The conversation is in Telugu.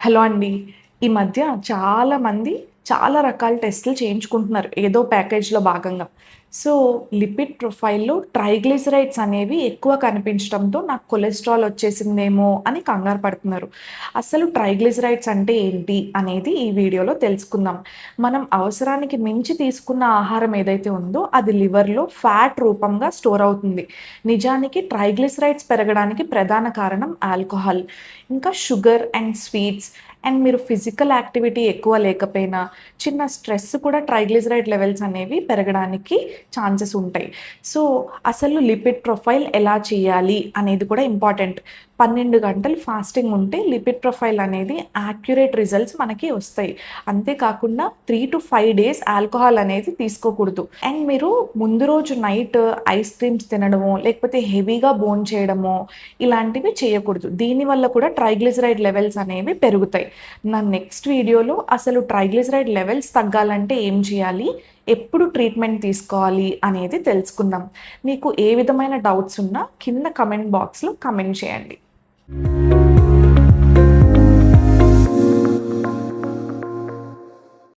హలో అండి. ఈ మధ్య చాలామంది చాలా రకాల టెస్టులు చేయించుకుంటున్నారు ఏదో ప్యాకేజ్‌లో భాగంగా. సో, లిపిడ్ ప్రొఫైల్‌లో ట్రైగ్లిసరైడ్స్ అనేవి ఎక్కువ కనిపించడంతో నాకు కొలెస్ట్రాల్ వచ్చేసిందేమో అని కంగారు పడుతున్నారు. అసలు ట్రైగ్లిసరైడ్స్ అంటే ఏంటి అనేది ఈ వీడియోలో తెలుసుకుందాం. మనం అవసరానికి మించి తీసుకున్న ఆహారం ఏదైతే ఉందో అది లివర్‌లో ఫ్యాట్ రూపంగా స్టోర్ అవుతుంది. నిజానికి ట్రైగ్లిసరైడ్స్ పెరగడానికి ప్రధాన కారణం ఆల్కహాల్, ఇంకా షుగర్ అండ్ స్వీట్స్ అండ్ మీరు ఫిజికల్ యాక్టివిటీ ఎక్కువ లేకపోయినా, చిన్న స్ట్రెస్ కూడా ట్రైగ్లిసరైడ్ లెవెల్స్ అనేవి పెరగడానికి ఛాన్సెస్ ఉంటాయి. సో, అసలు లిపిడ్ ప్రొఫైల్ ఎలా చేయాలి అనేది కూడా ఇంపార్టెంట్. 12 గంటలు ఫాస్టింగ్ ఉంటే లిపిడ్ ప్రొఫైల్ అనేది యాక్యురేట్ రిజల్ట్స్ మనకి వస్తాయి. అంతేకాకుండా 3-5 డేస్ ఆల్కహాల్ అనేది తీసుకోకూడదు. అండ్ మీరు ముందు రోజు నైట్ ఐస్ క్రీమ్స్ తినడమో, లేకపోతే హెవీగా భోంచేయడమో ఇలాంటివి చేయకూడదు. దీనివల్ల కూడా ట్రైగ్లిసరైడ్ లెవెల్స్ అనేవి పెరుగుతాయి. నా నెక్స్ట్ వీడియోలో అసలు ట్రైగ్లిసరైడ్ లెవెల్స్ తగ్గాలంటే ఏం చేయాలి? ఎప్పుడు ట్రీట్మెంట్ తీసుకోవాలి అనేది తెలుసుకుందాం. మీకు ఏ విధమైన డౌట్స్ ఉన్నా కింద కమెంట్ బాక్స్‌లో కమెంట్ చేయండి.